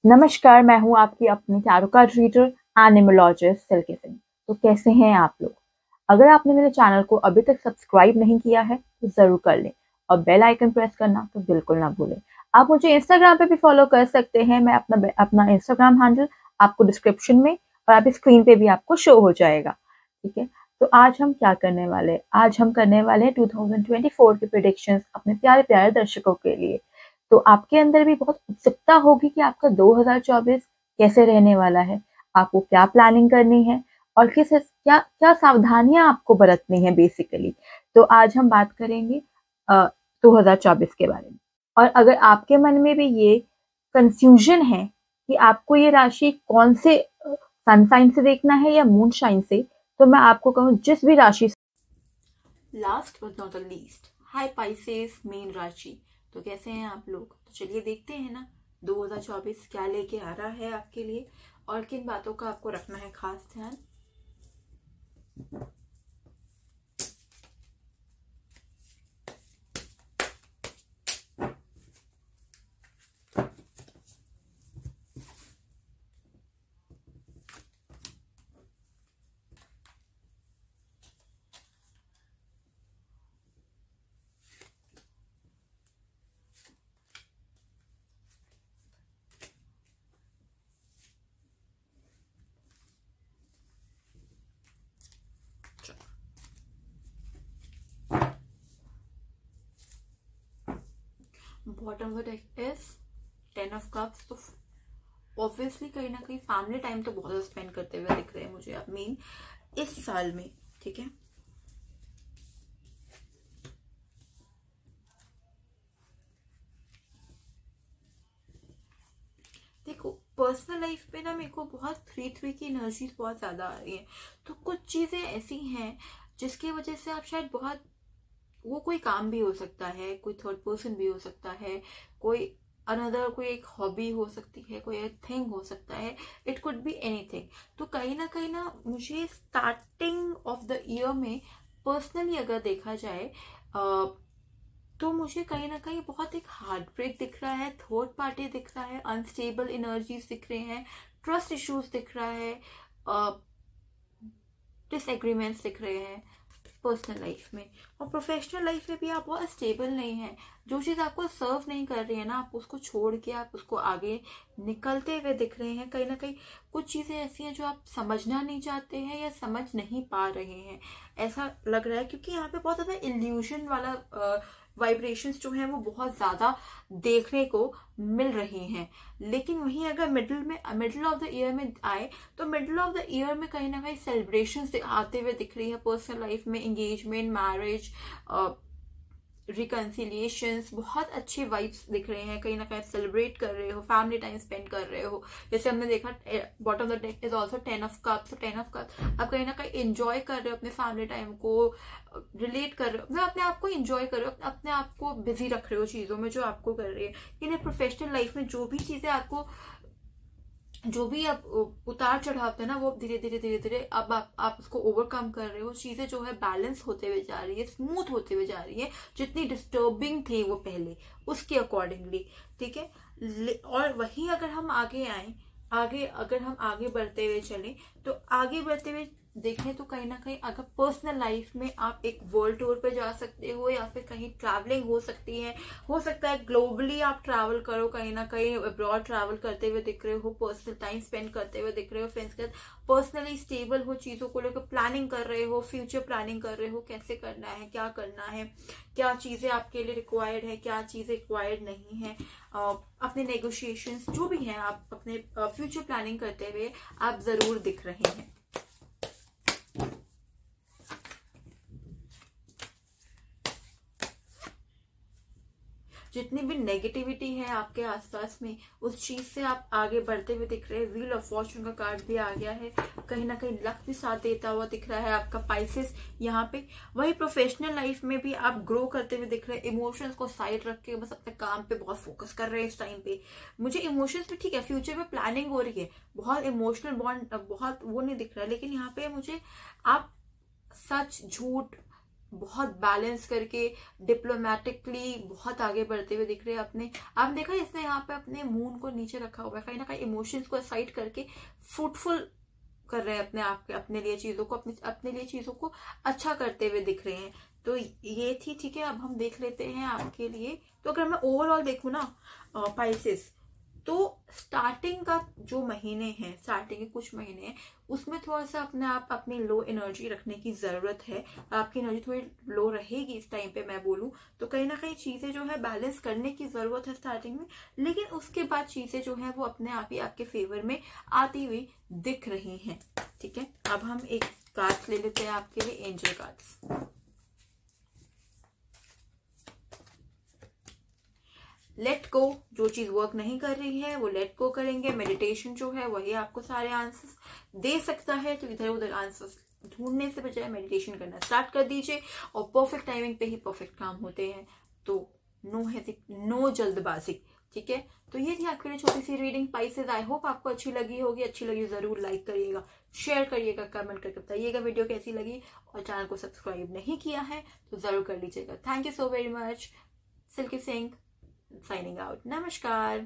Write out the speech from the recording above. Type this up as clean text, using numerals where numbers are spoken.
नमस्कार, मैं हूँ आपकी अपनी टैरो कार्ड रीडर एनिमोलॉजिस्ट सिल्की सिंह। तो कैसे हैं आप लोग? अगर आपने मेरे चैनल को अभी तक सब्सक्राइब नहीं किया है तो ज़रूर कर लें और बेल आइकन प्रेस करना तो बिल्कुल ना भूलें। आप मुझे इंस्टाग्राम पे भी फॉलो कर सकते हैं। मैं अपना इंस्टाग्राम हैंडल आपको डिस्क्रिप्शन में और आपकी स्क्रीन पे भी आपको शो हो जाएगा। ठीक है, तो आज हम क्या करने वाले हैं? आज हम करने वाले हैं 2024 के प्रेडिक्शंस अपने प्यारे प्यारे दर्शकों के लिए। तो आपके अंदर भी बहुत उत्सुकता होगी कि आपका 2024 कैसे रहने वाला है, आपको क्या प्लानिंग करनी है और किस क्या क्या सावधानियां आपको बरतनी है बेसिकली। तो आज हम बात करेंगे 2024 के बारे में। और अगर आपके मन में भी ये कंफ्यूजन है कि आपको ये राशि कौन से सन साइन से देखना है या मून शाइन से, तो मैं आपको कहूँ जिस भी राशि। Last but not the least, high Pisces mean राशि। तो कैसे हैं आप लोग? तो चलिए देखते हैं ना 2024 क्या लेके आ रहा है आपके लिए और किन बातों का आपको रखना है खास ध्यान। Bottom of the deck is 10 of cups. तो ऑब्वियसली कहीं ना कहीं फैमिली टाइम तो बहुत ज्यादा स्पेंड करते हुए दिख रहे हैं मुझे अब मीन इस साल में। ठीक है, देखो पर्सनल लाइफ पे ना मेरे को बहुत 3-3 की एनर्जी बहुत ज्यादा आ रही है। तो कुछ चीजें ऐसी हैं जिसकी वजह से आप शायद बहुत, वो कोई काम भी हो सकता है, कोई थर्ड पर्सन भी हो सकता है, कोई अनदर कोई एक हॉबी हो सकती है, कोई एक थिंग हो सकता है, इट कुड बी एनीथिंग। तो कहीं ना मुझे स्टार्टिंग ऑफ द ईयर में पर्सनली अगर देखा जाए तो मुझे कहीं ना कहीं बहुत एक हार्ट ब्रेक दिख रहा है, थर्ड पार्टी दिख रहा है, अनस्टेबल एनर्जीज दिख रहे हैं, ट्रस्ट इश्यूज दिख रहा है, डिसएग्रीमेंट्स दिख रहे हैं पर्सनल लाइफ में। और प्रोफेशनल लाइफ में भी आप बहुत स्टेबल नहीं है। जो चीज आपको सर्व नहीं कर रही है ना, आप उसको छोड़ के आप उसको आगे निकलते हुए दिख रहे हैं। कहीं ना कहीं कुछ चीजें ऐसी हैं जो आप समझना नहीं चाहते हैं या समझ नहीं पा रहे हैं, ऐसा लग रहा है। क्योंकि यहाँ पे बहुत ज्यादा इल्यूशन वाला वाइब्रेशंस जो हैं वो बहुत ज्यादा देखने को मिल रही हैं। लेकिन वहीं अगर मिडिल ऑफ द ईयर में आए तो मिडिल ऑफ द ईयर में कहीं ना कहीं सेलिब्रेशंस आते हुए दिख रही है पर्सनल लाइफ में। एंगेजमेंट, मैरिज, रिकन्सिलिएशंस, बहुत अच्छे वाइब्स दिख रहे हैं। कहीं ना कहीं सेलिब्रेट कर रहे हो, फैमिली टाइम स्पेंड कर रहे हो। जैसे हमने देखा bottom of the deck is also 10 of cups. तो 10 ऑफ कप्स आप कहीं ना कहीं एंजॉय कर रहे हो अपने फैमिली टाइम को, रिलेट कर रहे हो, अपने आप को एंजॉय कर रहे हो, अपने आप को बिजी रख रहे हो चीजों में जो आपको कर रही है। इन प्रोफेशनल लाइफ में जो भी चीजें आपको, जो भी आप उतार चढ़ाव थे ना, वो धीरे धीरे धीरे धीरे अब आप उसको ओवरकम कर रहे हो। चीजें जो है बैलेंस होते हुए जा रही है, स्मूथ होते हुए जा रही है। जितनी डिस्टर्बिंग थी वो पहले, उसके अकॉर्डिंगली। ठीक है, और वहीं अगर हम आगे आए, अगर हम आगे बढ़ते हुए चले तो आगे बढ़ते हुए देखें तो कहीं ना कहीं अगर पर्सनल लाइफ में आप एक वर्ल्ड टूर पे जा सकते हो या फिर कहीं ट्रैवलिंग हो सकती है। हो सकता है ग्लोबली आप ट्रैवल करो, कहीं ना कहीं अब्रॉड ट्रैवल करते हुए दिख रहे हो, पर्सनल टाइम स्पेंड करते हुए दिख रहे हो फ्रेंड्स के साथ, पर्सनली स्टेबल हो, चीजों को लेकर प्लानिंग कर रहे हो, फ्यूचर प्लानिंग कर रहे हो, कैसे करना है, क्या करना है, क्या चीजें आपके लिए रिक्वायर्ड है, क्या चीजें रिक्वायर्ड नहीं है। अपने नेगोशिएशंस जो भी हैं, आप अपने फ्यूचर प्लानिंग करते हुए आप जरूर दिख रहे हैं। जितनी भी नेगेटिविटी है आपके आसपास में, उस चीज से आप आगे बढ़ते हुए दिख रहे हैं। व्हील ऑफ फॉर्चून का कार्ड भी आ गया है, कहीं ना कहीं लक भी साथ देता हुआ दिख रहा है आपका पाइसेस यहाँ पे। वही प्रोफेशनल लाइफ में भी आप ग्रो करते हुए दिख रहे हैं। इमोशंस को साइड रख के बस अपने काम पे बहुत फोकस कर रहे हैं इस टाइम पे। मुझे इमोशंस भी ठीक है, फ्यूचर में प्लानिंग हो रही है, बहुत इमोशनल बॉन्ड बहुत वो नहीं दिख रहा है, लेकिन यहाँ पे मुझे आप सच झूठ बहुत बैलेंस करके डिप्लोमेटिकली बहुत आगे बढ़ते हुए दिख रहे हैं अपने। आपने देखा इसने यहाँ पे अपने मून को नीचे रखा हुआ है, कहीं ना कहीं इमोशंस को साइड करके फ्रूटफुल कर रहे हैं अपने आप के, अपने लिए चीजों को, अपने लिए चीजों को अच्छा करते हुए दिख रहे हैं। तो ये थी, ठीक है। अब हम देख लेते हैं आपके लिए। तो अगर मैं ओवरऑल देखूं ना पाइसेस, तो स्टार्टिंग का जो महीने हैं, स्टार्टिंग के कुछ महीने हैं, उसमें थोड़ा सा अपने आप अपनी लो एनर्जी रखने की जरूरत है। आपकी एनर्जी थोड़ी लो रहेगी इस टाइम पे, मैं बोलूं तो कहीं ना कहीं चीजें जो है बैलेंस करने की जरूरत है स्टार्टिंग में, लेकिन उसके बाद चीजें जो है वो अपने आप ही आपके फेवर में आती हुई दिख रही हैं, ठीक है। अब हम एक कार्ड ले लेते हैं आपके लिए, एंजल कार्ड्स। लेट गो, जो चीज वर्क नहीं कर रही है वो लेट गो करेंगे। मेडिटेशन जो है वही आपको सारे आंसर्स दे सकता है, तो इधर उधर आंसर्स ढूंढने से बजाय मेडिटेशन करना स्टार्ट कर दीजिए, और परफेक्ट टाइमिंग पे ही परफेक्ट काम होते हैं, तो नो जल्दबाजी, ठीक है। तो ये थी आपके लिए छोटी सी रीडिंग पाइसेस। आई होप आपको अच्छी लगी होगी। अच्छी लगी जरूर लाइक करिएगा, शेयर करिएगा, कमेंट करके बताइएगा वीडियो कैसी लगी, और चैनल को सब्सक्राइब नहीं किया है तो जरूर कर लीजिएगा। Thank you so very much. Silky Singh signing out. Namaskar.